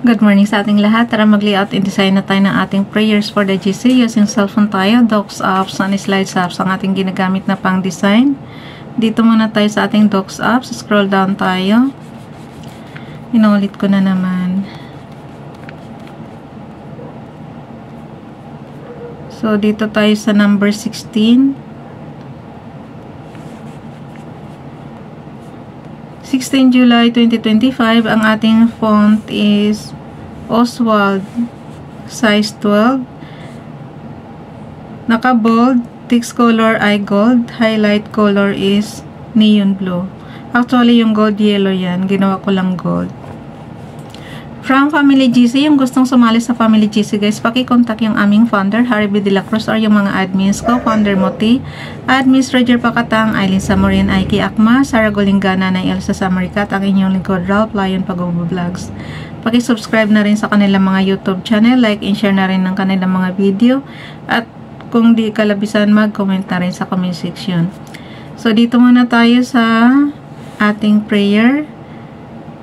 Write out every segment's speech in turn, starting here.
Good morning sa ating lahat. Tara mag-layout and design na tayo ng ating prayers for the GC. Using cellphone tayo, docs apps, and slides apps ang ating ginagamit na pang design. Dito muna tayo sa ating docs apps. Scroll down tayo. Inulit ko na naman. So, dito tayo sa number 16. 16 July 2025. Ang ating font is Oswald, size 12. Naka-bold. Text color ay gold. Highlight color is neon blue. Actually, yung gold yellow yan. Ginawa ko lang gold. From Family GC, yung gustong sumali sa Family GC guys, paki-contact yung aming founder, Harry B. De La Cruz, or yung mga admins ko, Founder Moti, Admins Roger Pakatang, Aileen Samorin, Aiki Akma, Sarah Golingana, na Elsa Samaricat, ang inyong lingkod, Ralph Lion Pag-Vlogs. Paki-subscribe na rin sa kanilang mga YouTube channel, like and share na rin ng kanilang mga video, at kung di kalabisan, mag-comment na rin sa comment section. So, dito muna tayo sa ating prayer.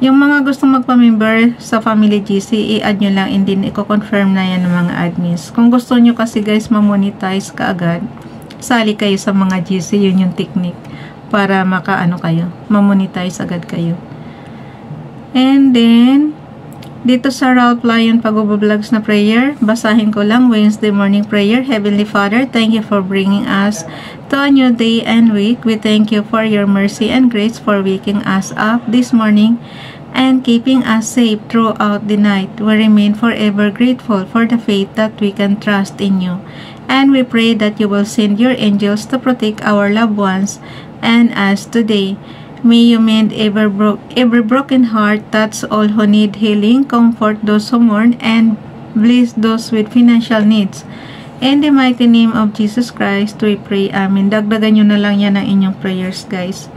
Yung mga gustong magpa-member sa Family GC, i-add nyo lang and then i-confirm na yan ng mga admins. Kung gusto nyo kasi guys ma-monetize kaagad, sali kayo sa mga GC, yun yung technique para maka-ano kayo, ma-monetize agad kayo. And then, dito sa Ralph Lion Pag-Vlogs na prayer, basahin ko lang, Wednesday morning prayer. Heavenly Father, thank you for bringing us to a new day and week. We thank you for your mercy and grace for waking us up this morning and keeping us safe throughout the night. We remain forever grateful for the faith that we can trust in you. And we pray that you will send your angels to protect our loved ones and us today. May you mend every broken heart, touch all who need healing, comfort those who mourn, and bless those with financial needs. In the mighty name of Jesus Christ, we pray. Amen. Dagdagan nyo na lang yan ang inyong prayers, guys.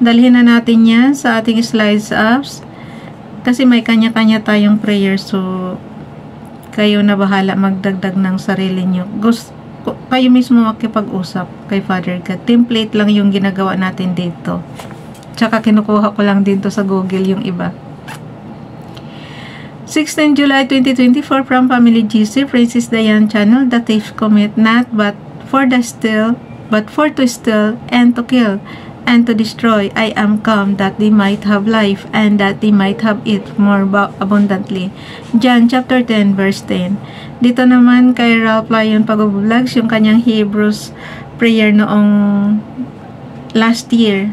Dalhin na natin yan sa ating slides apps. Kasi may kanya-kanya tayong prayer. So, kayo na bahala magdagdag ng sarili nyo. Kayo mismo makipag-usap kay Father God. Template lang yung ginagawa natin dito. Tsaka kinukuha ko lang dito sa Google yung iba. 16 July 2024 from Family GC, Princess Diane Channel. The thief commit not but for to steal and to kill and to destroy. I am come that they might have life and that they might have it more abundantly. John chapter 10 verse 10. Dito naman kay Ralph Lion Pag-Vlogs, yung kanyang Hebrews prayer noong last year.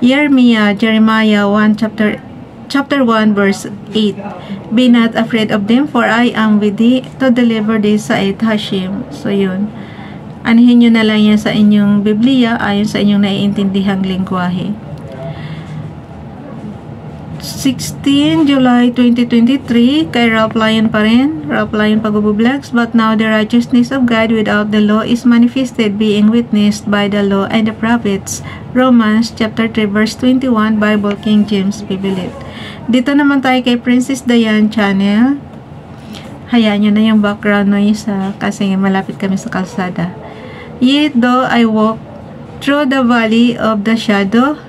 Jeremiah 1 chapter 1 verse 8. Be not afraid of them, for I am with thee to deliver thee, saith Hashem. So yun, anihin nyo na lang yan sa inyong Biblia ayon sa inyong naiintindihang lingwahe. 16 July 2023 kay Ralph Lion pa rin, Ralph Lion Pag-Vlogs. But now the righteousness of God without the law is manifested, being witnessed by the law and the prophets. Romans chapter 3 verse 21, Bible King James Bible. Dito naman tayo kay Princess Diane Channel. Hayaan nyo na yung background noise kasi malapit kami sa kalsada. Yet though I walk through the valley of the shadow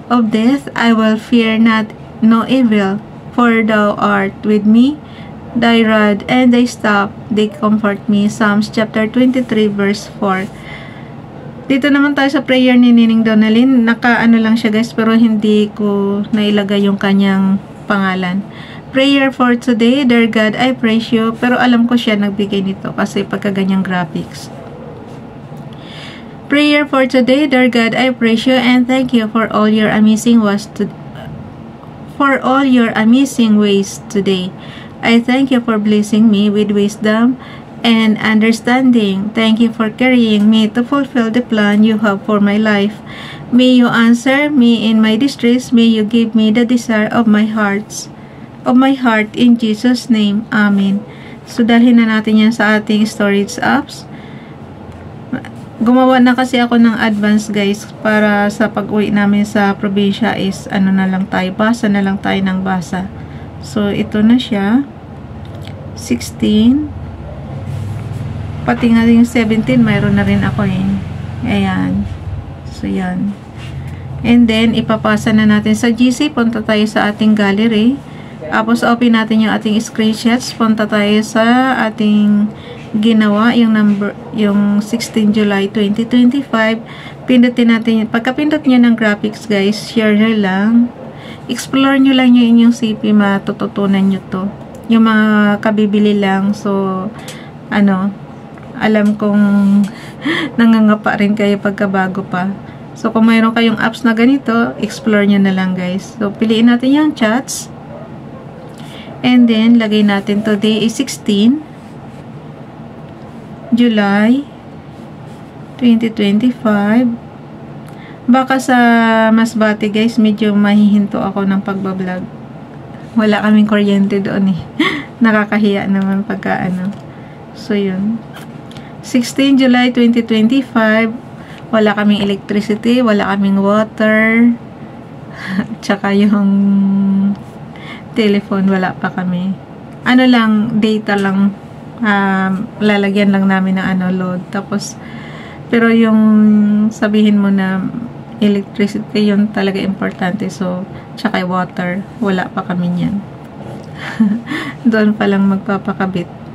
of death, I will fear not no evil, for thou art with me. Thy rod and thy staff, they comfort me. Psalms chapter 23 verse 4. Dito naman tayo sa prayer ni Nining Donalyn. Naka-ano lang siya guys, pero hindi ko nailagay yung kanyang pangalan. Prayer for today. Dear God, I praise you. Pero alam ko siya nagbigay nito kasi pagkaganyang graphics. Prayer for today. Dear God, I praise you and thank you for all your amazing ways today. I thank you for blessing me with wisdom and understanding. Thank you for carrying me to fulfill the plan you have for my life. May you answer me in my distress. May you give me the desire of my heart. In Jesus' name. Amen. So, dalhin na natin yan sa ating storage apps. Gumawa na kasi ako ng advance guys para sa pag-uwi namin sa probinsya is ano na lang tayo, basa na lang tayo ng basa. So, ito na siya. 16. Pati nga yung 17, mayroon na rin ako eh. Ayan. So, yan. And then, ipapasa na natin sa GC. Punta tayo sa ating gallery. Tapos, open natin yung ating screenshots. Punta tayo sa ating ginawa, yung 16 July 2025. Pindutin natin yun. Pagka-pindot nyo ng graphics, guys, share nyo lang. Explore nyo lang yung inyong CP, matututunan nyo to. Yung mga kabibili lang. So, alam kong nangangapa rin kayo pagkabago pa. So, kung mayroon kayong apps na ganito, explore nyo na lang, guys. So, piliin natin yung chats. And then, lagay natin today is 16 July 2025. Baka sa Masbate, guys, medyo mahihinto ako ng pagbablog. Wala kaming kuryente doon eh. Nakakahiya naman pagka So, yun. 16 July 2025. Wala kaming electricity, wala kaming water, tsaka yung telephone, wala pa kami. Data lang, lalagyan lang namin ng load. Tapos, pero yung sabihin mo na electricity, yun talaga importante. So, tsaka water, wala pa kami yan. Doon pa lang magpapakabit.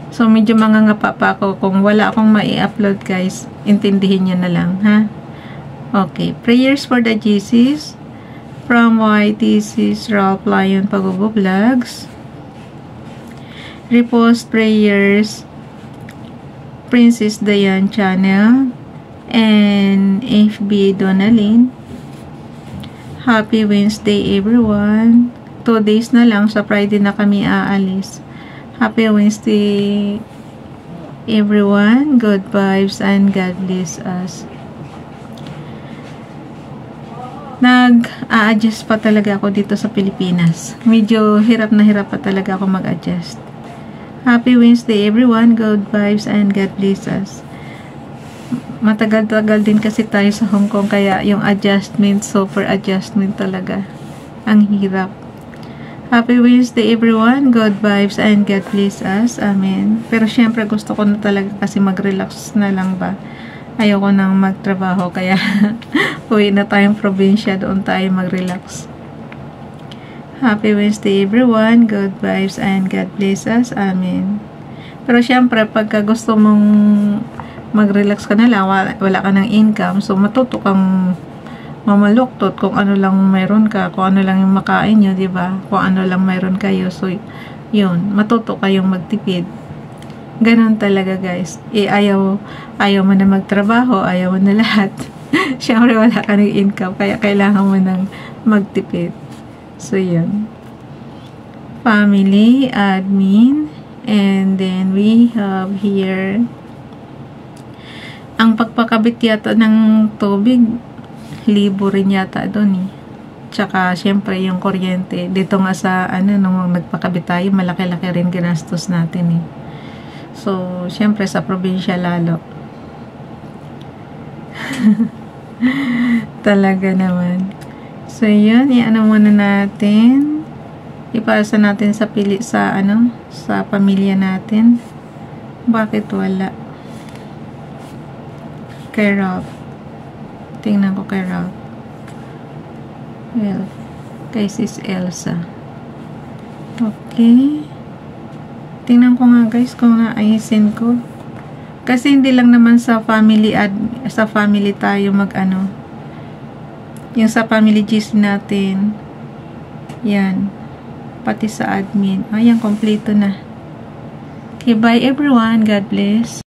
So, medyo mangangapa pa ako. Kung wala akong mai-upload, guys, intindihin nyo na lang, ha? Okay. Prayers for the GCs from YTC's Ralph Lion Pagubo Vlogs. Repost prayers Princess Diane Channel and FB Donalyn. Happy Wednesday, everyone. 2 days na lang. Sa Friday na kami aalis. Happy Wednesday, everyone. Good vibes and God bless us. Nag-a-adjust pa talaga ako dito sa Pilipinas. Medyo hirap na hirap pa talaga ako mag-adjust. Happy Wednesday, everyone. Good vibes and God bless us. Matagal-tagal din kasi tayo sa Hong Kong, kaya yung adjustment, super adjustment talaga. Ang hirap. Happy Wednesday, everyone. Good vibes and God bless us. Amen. Pero syempre gusto ko na talaga kasi mag-relax na lang ba. Ayoko nang magtrabaho, kaya uwi na tayong probinsya, doon tayo mag-relax. Happy Wednesday, everyone. Good vibes and God bless us. Amen. Pero syempre, pagka gusto mong mag-relax ka na lang, wala ka ng income, so matuto kang mamaluktot kung ano lang mayroon ka, kung ano lang yung makain nyo, diba? Kung ano lang mayroon kayo. So, yun. Matuto kayong magtipid. Ganon talaga, guys. Ayaw mo na magtrabaho, ayaw mo na lahat. Siyempre, wala ka ng income, kaya kailangan mo nang magtipid. So, yun. Family, admin, and then we have here ang pagpakabit yata ng tubig, libo rin yata doon eh. Tsaka, syempre, yung kuryente. Dito nga sa, nung nagpakabit tayo, malaki-laki rin ginastos natin eh. So, syempre, sa probinsya lalo. Talaga naman. So, yun. Muna natin. Ipasa natin sa sa pamilya natin. Bakit wala? Kay Ralph. Tingnan ko kay Ralph. Well, kay Sis Elsa. Okay. Tingnan ko nga, guys, kung naayusin ko. Kasi hindi lang naman sa family tayo yung sa family GC natin. Yan. Pati sa admin. Ayan, kompleto na. Okay, bye everyone. God bless.